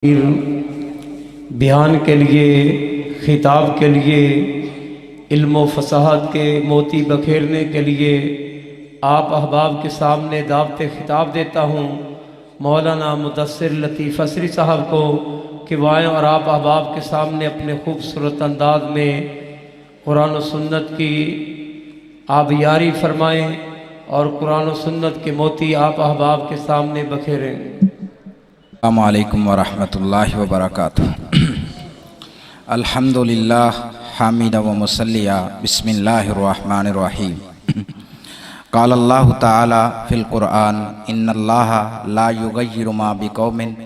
बयान के लिए, खिताब के लिए, इल्म फसाहत के मोती बखेरने के लिए आप अहबाब के सामने दावत खिताब देता हूँ। मौलाना मुदस्सिर लतीफ़ असरी साहब को कि वाएँ और आप अहबाब के सामने अपने खूबसूरत अंदाज में कुरान और सुन्नत की आबियारी फरमाएँ और कुरान और सुन्नत के मोती आप अहबाब के सामने बखेरें। अस्सलामु अलैकुम वरहमतुल्लाहि वबरकातुहू। अल्हम्दुलिल्लाह हामिदा व मुसल्लिया बिस्मिल्लाहिर रहमानिर रहीम। क़ाल अल्लाहु तआला फ़िल क़ुरआन इन्नल्लाहा ला युग़य्यिरु मा बिक़ौमिन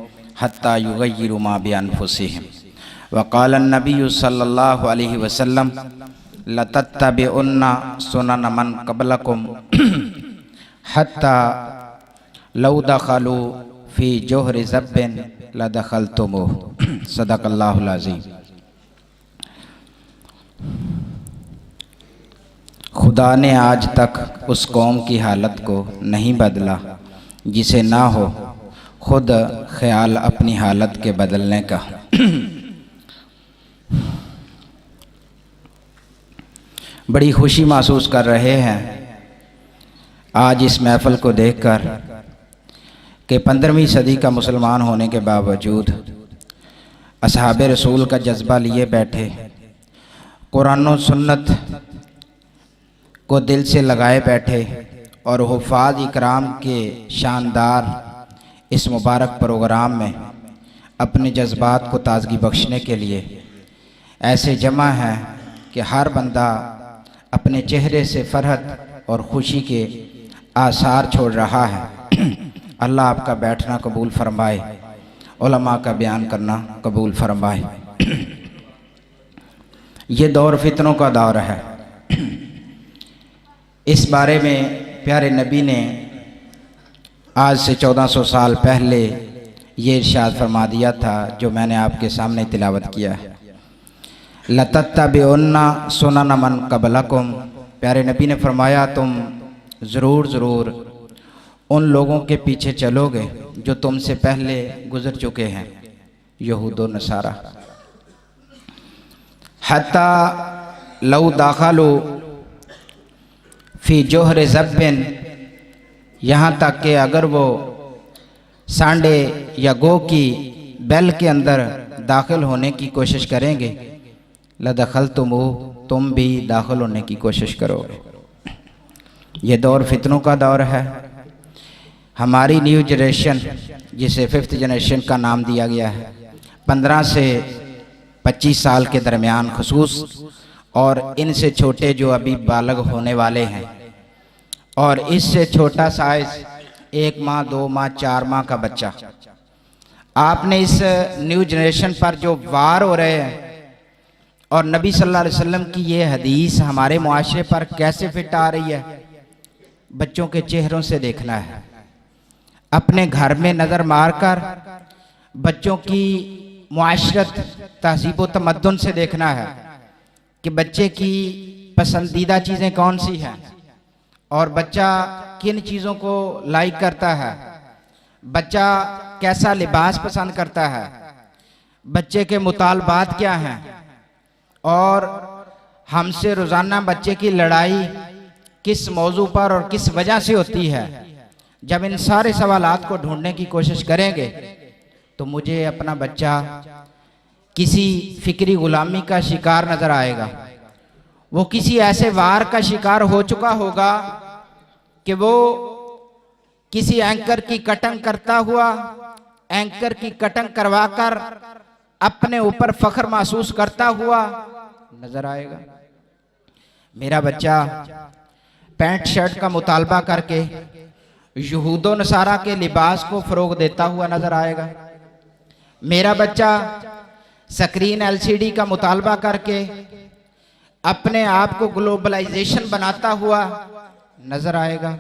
हत्ता युग़य्यिरु मा बिअन्फुसिहिम व क़ाल अन्नबिय्यु सल्लल्लाहु अलैहि वसल्लम लतत्तबिउन्ना सुनन मन क़ब्लकुम हत्ता लौ दख़लू फ़ी जोहरि ज़ब्बिन लदख़लतुमूह। सदक़ल्लाहुल अज़ीम। खुदा ने आज तक उस कौम की हालत को नहीं बदला जिसे ना हो खुद ख्याल अपनी हालत के बदलने का। बड़ी खुशी महसूस कर रहे हैं आज इस महफ़िल को देखकर कि 15वीं सदी का मुसलमान होने के बावजूद असहाबे रसूल का जज्बा लिए बैठे, कुरान और सुन्नत को दिल से लगाए बैठे और हुफ़ाज़ इकराम के शानदार इस मुबारक प्रोग्राम में अपने जज्बात को ताज़गी बख्शने के लिए ऐसे जमा हैं कि हर बंदा अपने चेहरे से फ़रहत और ख़ुशी के आसार छोड़ रहा है। अल्लाह आपका बैठना कबूल फरमाए, उलमा का बयान करना कबूल फरमाए। ये दौर फितनों का दौर है। इस बारे में प्यारे नबी ने आज से 1400 साल पहले ये इरशाद फरमा दिया था जो मैंने आपके सामने तिलावत किया है। लतत्तबिउन्ना सुनन मन क़ब्लकुम। प्यारे नबी ने फरमाया तुम ज़रूर उन लोगों के पीछे चलोगे जो तुमसे पहले गुजर चुके हैं, यहूद व नसारा। हत्ता लौ दाखलू फ़ी जोहर ज़ब्बिन, यहाँ तक कि अगर वो सांडे या गो की बैल के अंदर दाखिल होने की कोशिश करेंगे, लदख़लतुमूह, तुम भी दाखिल होने की कोशिश करोगे। ये दौर फितनों का दौर है। हमारी न्यू जनरेशन जिसे 5th जनरेशन का नाम दिया गया है, 15 से 25 साल के दरमियान खुसूस और इनसे छोटे जो अभी बालग होने वाले हैं और इससे छोटा साइज 1 माह 2 माह 4 माह का बच्चा, आपने इस न्यू जनरेशन पर जो वार हो रहे हैं और नबी सल्लल्लाहु अलैहि वसल्लम की ये हदीस हमारे मुआशरे पर कैसे फिट आ रही है, बच्चों के चेहरों से देखना है। अपने घर में नज़र मारकर बच्चों की मुआशरत तहज़ीब व तमद्दुन से देखना है कि बच्चे की पसंदीदा चीज़ें कौन सी हैं और बच्चा किन चीज़ों को लाइक करता है, बच्चा कैसा लिबास पसंद करता है, बच्चे के मुतालबात क्या हैं और हमसे रोज़ाना बच्चे की लड़ाई किस मौजू पर और किस वजह से होती है। जब इन सारे सवालात को ढूंढने की कोशिश करेंगे तो मुझे अपना बच्चा किसी फिक्री गुलामी का शिकार नज़र आएगा। वो किसी ऐसे वार का शिकार हो चुका होगा कि वो किसी एंकर की कटंग करता हुआ, एंकर की कटंग करवाकर अपने ऊपर फख्र महसूस करता हुआ नज़र आएगा। मेरा बच्चा पैंट शर्ट का मुतालबा करके यहूद व नसारा के लिबास को फ़रोग देता हुआ नज़र आएगा। मेरा बच्चा स्क्रीन LCD का मुतालबा करके अपने आप को ग्लोबलाइजेशन बनाता हुआ नज़र आएगा।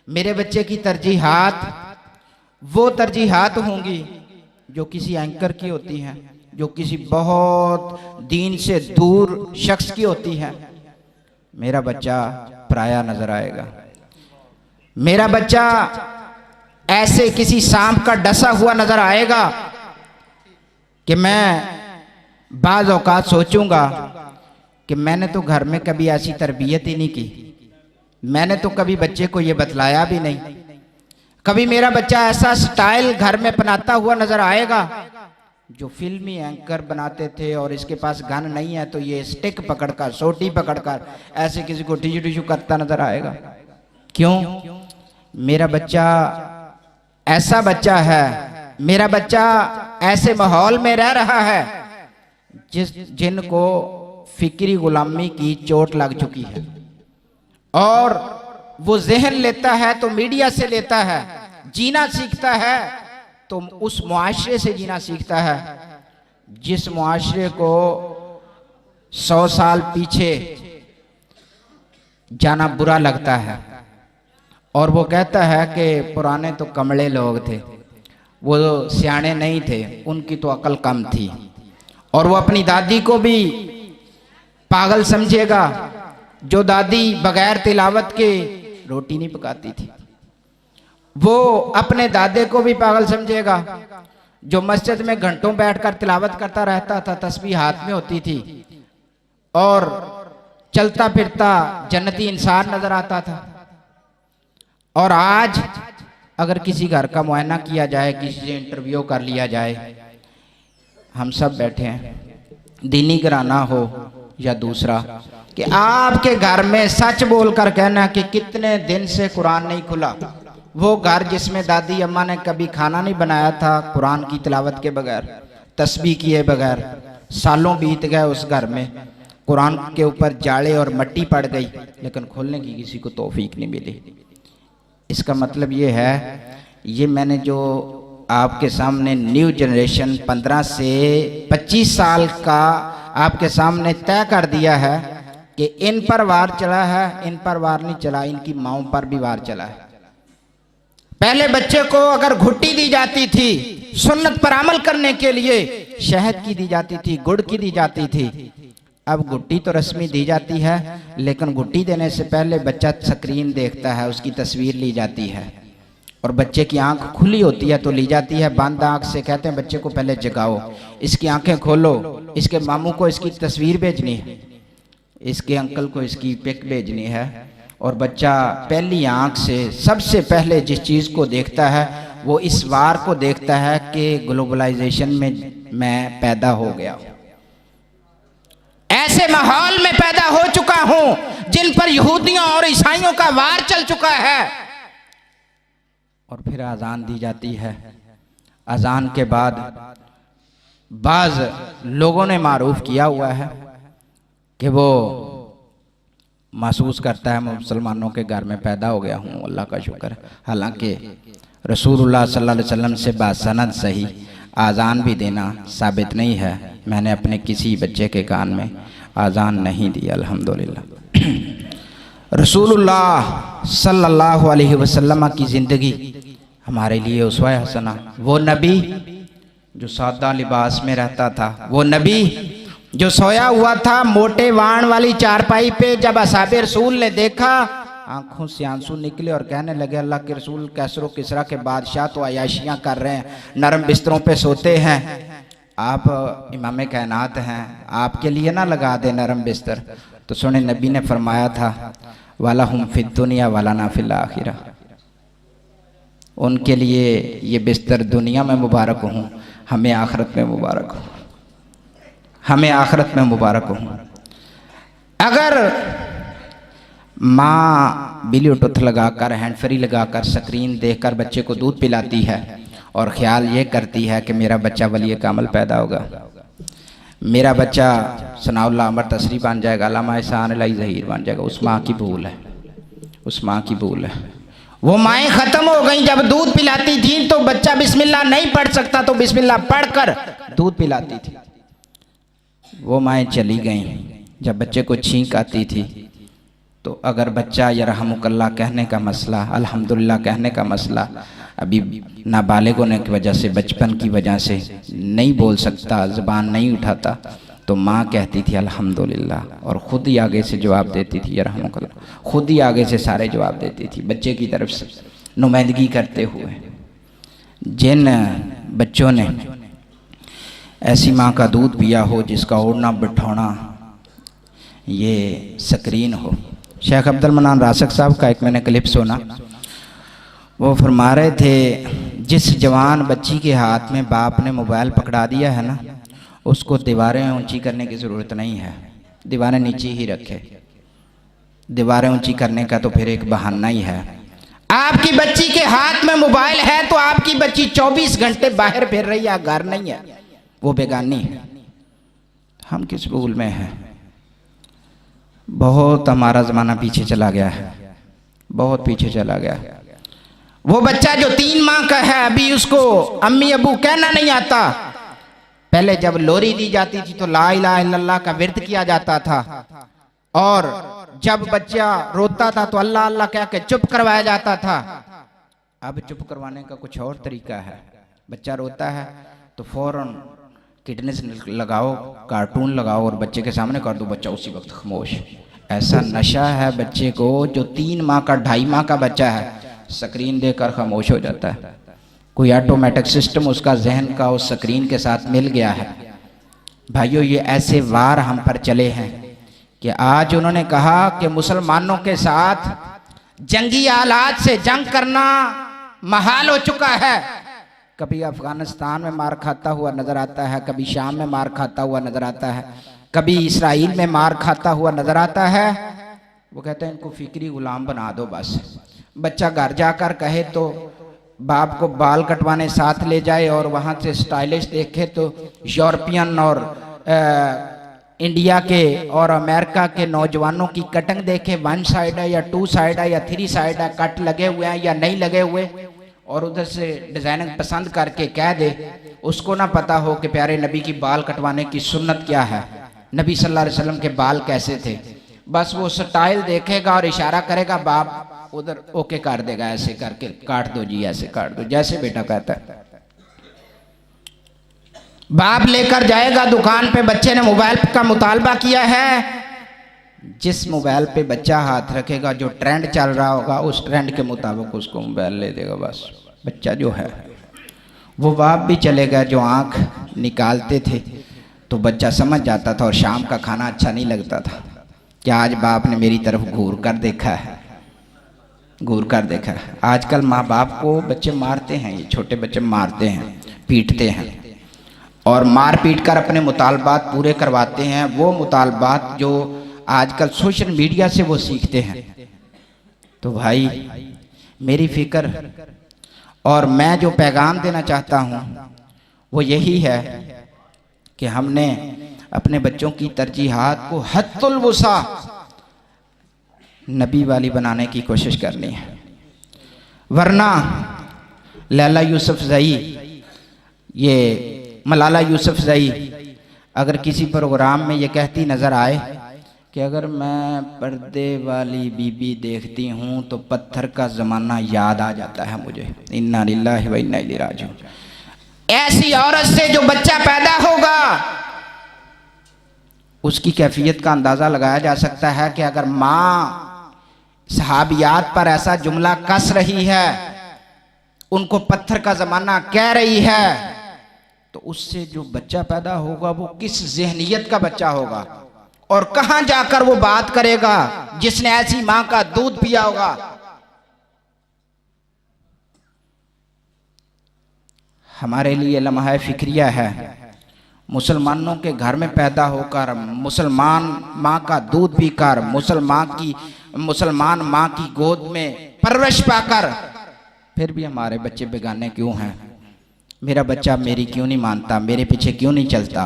मेरे बच्चे की तरजीहात वो तरजीहात होंगी जो किसी एंकर की होती हैं, जो किसी बहुत दीन से दूर शख्स की होती हैं। मेरा बच्चा पराया नज़र आएगा। मेरा बच्चा ऐसे किसी सांप का डसा हुआ नजर आएगा कि मैं बाज़ औक़ात सोचूंगा कि मैंने तो घर में कभी ऐसी तरबियत ही नहीं की, मैंने तो कभी बच्चे को ये बतलाया भी नहीं, कभी मेरा बच्चा ऐसा स्टाइल घर में अपनाता हुआ नजर आएगा। जो फिल्मी एंकर बनाते थे और इसके पास गन नहीं है तो ये स्टिक पकड़कर, सोटी पकड़कर ऐसे किसी को टिशू टिशू करता नजर आएगा। क्यों? मेरा बच्चा ऐसा बच्चा है, मेरा बच्चा ऐसे माहौल में रह रहा है जिनको फिक्री गुलामी की चोट लग चुकी है, और वो जहन लेता है तो मीडिया से लेता है, जीना सीखता है तो उस मुआशरे से जीना सीखता है जिस मुआशरे को 100 साल पीछे जाना बुरा लगता है। और वो कहता है कि पुराने तो कमले लोग थे, वो सियाने नहीं थे, उनकी तो अकल कम थी। और वो अपनी दादी को भी पागल समझेगा जो दादी बगैर तिलावत के रोटी नहीं पकाती थी। वो अपने दादे को भी पागल समझेगा जो मस्जिद में घंटों बैठकर तिलावत करता रहता था, तस्बीह हाथ में होती थी और चलता फिरता जन्नती इंसान नजर आता था। और आज अगर किसी घर का मुआयना किया जाए, किसी से इंटरव्यू कर लिया जाए, हम सब बैठे हैं, दीनी घराना हो या दूसरा, कि आपके घर में सच बोलकर कहना कि कितने दिन से कुरान नहीं खुला। वो घर जिसमें दादी अम्मा ने कभी खाना नहीं बनाया था कुरान की तिलावत के बगैर, तस्बीह किए बगैर, सालों बीत गए उस घर में, कुरान के ऊपर जाड़े और मट्टी पड़ गई लेकिन खोलने की किसी को तौफीक नहीं मिली। इसका मतलब ये है, ये मैंने जो आपके सामने न्यू जनरेशन 15 से 25 साल का आपके सामने तय कर दिया है कि इन पर वार चला है, इन पर वार नहीं चला, इनकी माओं पर भी वार चला है। पहले बच्चे को अगर घुट्टी दी जाती थी सुन्नत पर अमल करने के लिए, शहद की दी जाती थी, गुड़ की दी जाती थी। अब गुट्टी तो रस्मी दी जाती है लेकिन गुट्टी देने से पहले बच्चा स्क्रीन देखता है, उसकी तस्वीर ली जाती है और बच्चे की आंख खुली होती है तो ली जाती है, बंद आंख से कहते हैं बच्चे को पहले जगाओ, इसकी आंखें खोलो, इसके मामू को इसकी तस्वीर भेजनी है, इसके अंकल को इसकी पिक भेजनी है। और बच्चा पहली आंख से सबसे पहले जिस चीज़ को देखता है वो इस वार को देखता है कि ग्लोबलाइजेशन में मैं पैदा हो गया, ऐसे माहौल में पैदा हो चुका हूं जिन पर यहूदियों और ईसाइयों का वार चल चुका है। और फिर अजान दी जाती है, अजान के बाद बाज लोगों ने मारूफ किया हुआ है कि वो महसूस करता है मैं मुसलमानों के घर में पैदा हो गया हूँ, अल्लाह का शुक्र है। हालांकि रसूलुल्लाह सल्लल्लाहु अलैहि वसल्लम से बासनद सही आज़ान भी देना साबित नहीं है। मैंने अपने किसी बच्चे के कान में आज़ान नहीं दी अल्हम्दुलिल्लाह। रसूलुल्लाह सल्लल्लाहु अलैहि वसल्लम की ज़िंदगी हमारे लिए उसवा हसना, वो नबी जो सादा लिबास में रहता था, वो नबी जो सोया हुआ था मोटे वाण वाली चारपाई पे, जब असहाबे रसूल ने देखा आंखों से आंसू निकले और कहने लगे अल्लाह के रसूल कैसरो किसरा के बादशाह तो अयाशियाँ कर रहे हैं, नरम बिस्तरों पे सोते हैं, आप इमाम कायनात हैं, आपके लिए ना लगा दे नरम बिस्तर। तो सुने नबी ने फरमाया था वाला हम फिद दुनिया वाला ना फिल आखिरा, उनके लिए ये बिस्तर दुनिया में मुबारक हूँ, हमें आखिरत में मुबारक हो, हमें आखिरत में मुबारक हो। अगर माँ ब्लूटूथ लगाकर, हैंड फ्री लगाकर, स्क्रीन देखकर बच्चे को दूध पिलाती है और ख्याल ये करती है कि मेरा बच्चा वली कामल पैदा होगा, मेरा बच्चा सनाउल्लाह अमर तसरी बन जाएगा, अल्लामा एहसान अलाई ज़हीर बन जाएगा, उस माँ की भूल है, उस माँ की भूल है। वो माएँ ख़त्म हो गई, जब दूध पिलाती थी तो बच्चा बिस्मिल्लाह नहीं पढ़ सकता तो बिस्मिल्लाह पढ़कर दूध पिलाती थी। वो माएँ चली गईं, जब बच्चे को छींक आती थी तो अगर बच्चा यरहमुकल्लाह कहने का मसला, अल्हम्दुलिल्लाह कहने का मसला अभी नाबालिग होने की वजह से, बचपन की वजह से नहीं बोल सकता, ज़बान नहीं उठाता, तो माँ कहती थी अल्हम्दुलिल्लाह और ख़ुद ही आगे से जवाब देती थी यरहमुकल्लाह, ख़ुद ही आगे से सारे जवाब देती थी बच्चे की तरफ से नुमाइंदगी करते हुए। जिन बच्चों ने ऐसी माँ का दूध पिया हो जिसका ओढ़ना बिठौना ये स्क्रीन हो। शेख अब्दुल मन्नान रासिक साहब का एक मैंने क्लिप सुना, वो फरमा रहे थे जिस जवान बच्ची के हाथ में बाप ने मोबाइल पकड़ा दिया है ना, उसको दीवारें ऊंची करने की ज़रूरत नहीं है, दीवारें नीचे ही रखे। दीवारें ऊंची करने का तो फिर एक बहाना ही है। आपकी बच्ची के हाथ में मोबाइल है तो आपकी बच्ची 24 घंटे बाहर फिर रही है, घर नहीं है, वो बेगानी है। हम किस भूल में हैं? बहुत हमारा ज़माना पीछे चला गया है, बहुत पीछे चला गया है। वो बच्चा जो 3 माह का है, अभी उसको अम्मी अबू कहना नहीं आता। पहले जब लोरी दी जाती थी तो ला इलाहा इल्लल्लाह का विर्द किया जाता था, और जब बच्चा रोता था तो अल्लाह अल्लाह कह के चुप करवाया जाता था। अब चुप करवाने का कुछ और तरीका है। बच्चा रोता है तो फौरन किडनेस लगाओ, कार्टून लगाओ और बच्चे के सामने कर दो, बच्चा उसी वक्त खामोश। ऐसा नशा है बच्चे को, जो 3 माह का 2.5 माह का बच्चा है, स्क्रीन देकर खामोश हो जाता है। कोई ऑटोमेटिक सिस्टम उसका जहन का उस स्क्रीन के साथ मिल गया है। भाइयों, ये ऐसे वार हम पर चले हैं कि आज उन्होंने कहा कि मुसलमानों के साथ जंगी आलात से जंग करना महाल हो चुका है। कभी अफगानिस्तान में मार खाता हुआ नजर आता है, कभी शाम में मार खाता हुआ नजर आता है, कभी इसराइल में मार खाता हुआ नजर आता है। वो कहते हैं इनको फिक्री गुलाम बना दो बस। बच्चा घर जाकर कहे तो बाप को बाल कटवाने साथ ले जाए और वहाँ से स्टाइलिश देखे तो यूरोपियन और इंडिया के और अमेरिका के नौजवानों की कटिंग देखे, 1 साइड है या 2 साइड है या 3 साइड है, कट लगे हुए हैं या नहीं लगे हुए, और उधर से डिज़ाइनिंग पसंद करके कह दे। उसको ना पता हो कि प्यारे नबी की बाल कटवाने की सुन्नत क्या है, नबी सल्लल्लाहु अलैहि वसल्लम के बाल कैसे थे। बस वो स्टाइल देखेगा और इशारा करेगा, बाप उधर ओके कर देगा, ऐसे करके काट दो जी, ऐसे काट दो, जैसे बेटा कहता है। बाप लेकर जाएगा दुकान पे, बच्चे ने मोबाइल का मुतालबा किया है, जिस मोबाइल पे बच्चा हाथ रखेगा, जो ट्रेंड चल रहा होगा उस ट्रेंड के मुताबिक उसको मोबाइल ले देगा। बस बच्चा जो है, वो बाप भी चलेगा जो आँख निकालते थे तो बच्चा समझ जाता था, और शाम का खाना अच्छा नहीं लगता था कि आज बाप ने मेरी तरफ घूर कर देखा है, घूर कर देखा है। आजकल माँ बाप को बच्चे मारते हैं, ये छोटे बच्चे मारते हैं, पीटते हैं, और मार पीट कर अपने मुतालबात पूरे करवाते हैं। वो मुतालबात जो आजकल सोशल मीडिया से वो सीखते हैं। तो भाई, मेरी फिक्र और मैं जो पैगाम देना चाहता हूँ वो यही है कि हमने अपने बच्चों की तरजीहात को हद्दुल वुसा नबी वाली बनाने की कोशिश करनी है। वरना लैला यूसुफजई, ये मलाला यूसुफजई अगर किसी प्रोग्राम में ये कहती नज़र आए कि अगर मैं पर्दे वाली बीबी देखती हूँ तो पत्थर का ज़माना याद आ जाता है मुझे, इन्ना लिल्लाहि व इन्ना इलैहि राजिऊन। ऐसी औरत से जो बच्चा पैदा होगा उसकी कैफियत का अंदाज़ा लगाया जा सकता है कि अगर माँ सहाबियात पर ऐसा जुमला कस रही है, उनको पत्थर का ज़माना कह रही है, तो उससे जो बच्चा पैदा होगा वो किस ज़हनियत का बच्चा होगा, और कहां जाकर वो बात करेगा जिसने ऐसी मां का दूध पिया होगा। हमारे लिए लम्हा फिक्रिया है, मुसलमानों के घर में पैदा होकर, मुसलमान माँ का दूध पीकर, मुसलमान माँ की गोद में परवरिश पाकर, फिर भी हमारे बच्चे बेगाने क्यों हैं? मेरा बच्चा मेरी क्यों नहीं मानता, मेरे पीछे क्यों नहीं चलता?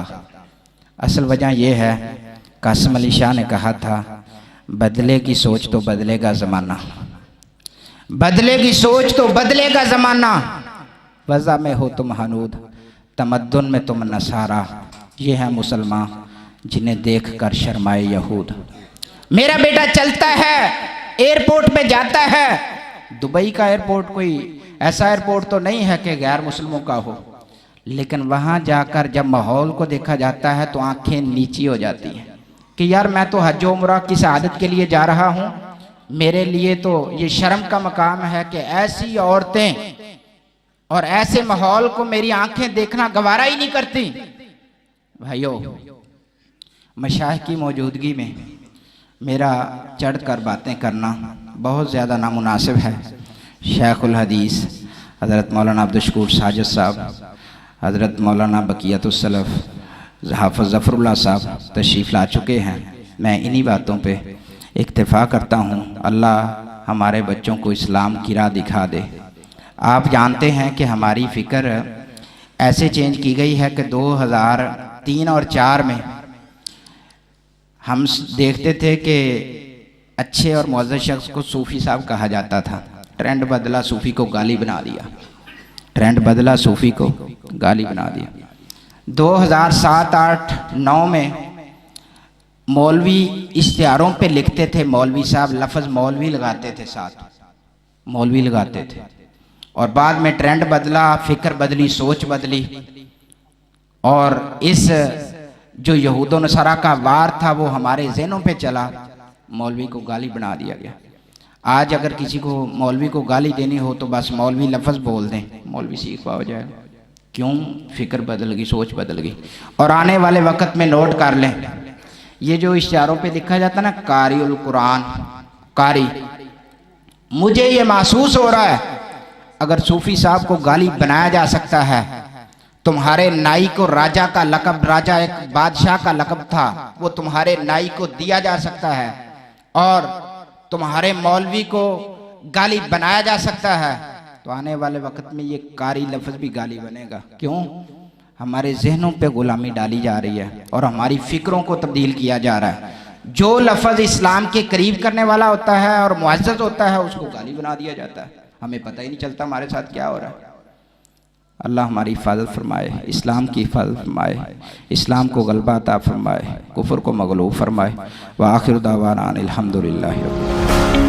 असल वजह यह है, कासिम अली शाह ने कहा था, बदलेगी सोच तो बदलेगा ज़माना, बदलेगी सोच तो बदलेगा ज़माना। वज़ा में हो तुम हनूद, तमद्दुन में तुम नसारा, ये है मुसलमान जिन्हें देख कर शर्माए यहूद। मेरा बेटा चलता है, एयरपोर्ट पे जाता है। दुबई का एयरपोर्ट कोई ऐसा एयरपोर्ट तो नहीं है कि गैर मुस्लिमों का हो, लेकिन वहाँ जाकर जब माहौल को देखा जाता है तो आंखें नीची हो जाती हैं कि यार मैं तो हज उम्रा की शहादत के लिए जा रहा हूँ। मेरे लिए तो ये शर्म का मकाम है कि ऐसी औरतें और ऐसे माहौल को मेरी आंखें देखना गवारा ही नहीं करती। भाइयों, मशाइख की मौजूदगी में मेरा चढ़ कर बातें करना बहुत ज़्यादा नामुनासिब है। शेखुल हदीस हज़रत मौलाना अब्दुल शकूर साजिद साहब, हज़रत मौलाना बकियतुस्सलफ़ हाफ़िज़ ज़फ़रुल्लाह साहब तशरीफ़ ला चुके हैं। मैं इन्हीं बातों पे इक्तिफ़ा करता हूँ। अल्लाह हमारे बच्चों को इस्लाम की राह दिखा दे। आप जानते हैं कि हमारी फ़िक्र ऐसे चेंज की गई है कि 2003 और 4 में हम देखते थे कि अच्छे और मुअज़्ज़ज़ शख्स को सूफ़ी साहब कहा जाता था। ट्रेंड बदला, सूफ़ी को गाली बना दिया। ट्रेंड बदला, सूफ़ी को गाली बना दिया। 2007, 8, 9 में मौलवी इश्तिहारों पे लिखते थे, मौलवी साहब लफ्ज़ मौलवी लगाते थे, साथ मौलवी लगाते थे। और बाद में ट्रेंड बदला, फ़िक्र बदली, सोच बदली, और इस जो यहूद व नसारा का वार था वो हमारे ज़हनों पे चला, मौलवी को गाली बना दिया गया। आज अगर किसी को मौलवी को गाली देनी हो तो बस मौलवी लफ्ज़ बोल दें, मौलवी सीख हो जाएगा। क्यों? फ़िक्र बदल गई, सोच बदल गई। और आने वाले वक्त में नोट कर लें, ये जो इश्तिहारों पे लिखा जाता ना कारिउल कुरान, कारी, मुझे ये महसूस हो रहा है अगर सूफ़ी साहब को गाली बनाया जा सकता है, तुम्हारे नाई को राजा का लक़ब, राजा एक बादशाह का लक़ब था, वो तुम्हारे नाई को दिया जा सकता है, और तुम्हारे मौलवी को गाली बनाया जा सकता है, तो आने वाले वक्त में ये कारी लफ्ज़ भी गाली बनेगा। क्यों? हमारे जहनों पे गुलामी डाली जा रही है और हमारी फ़िक्रों को तब्दील किया जा रहा है। जो लफ्ज़ इस्लाम के करीब करने वाला होता है और मुअज़्ज़ज़ होता है उसको गाली बना दिया जाता है। हमें पता ही नहीं चलता हमारे साथ क्या हो रहा है। अल्लाह हमारी हिफाजत फरमाए, इस्लाम की हिफाजत फरमाए, इस्लाम को गलबा अता फरमाए, कुफ्र को मगलूब फरमाए। व आखिर दावाना अनिल हम्दुलिल्लाहि रब्बिल आलमीन।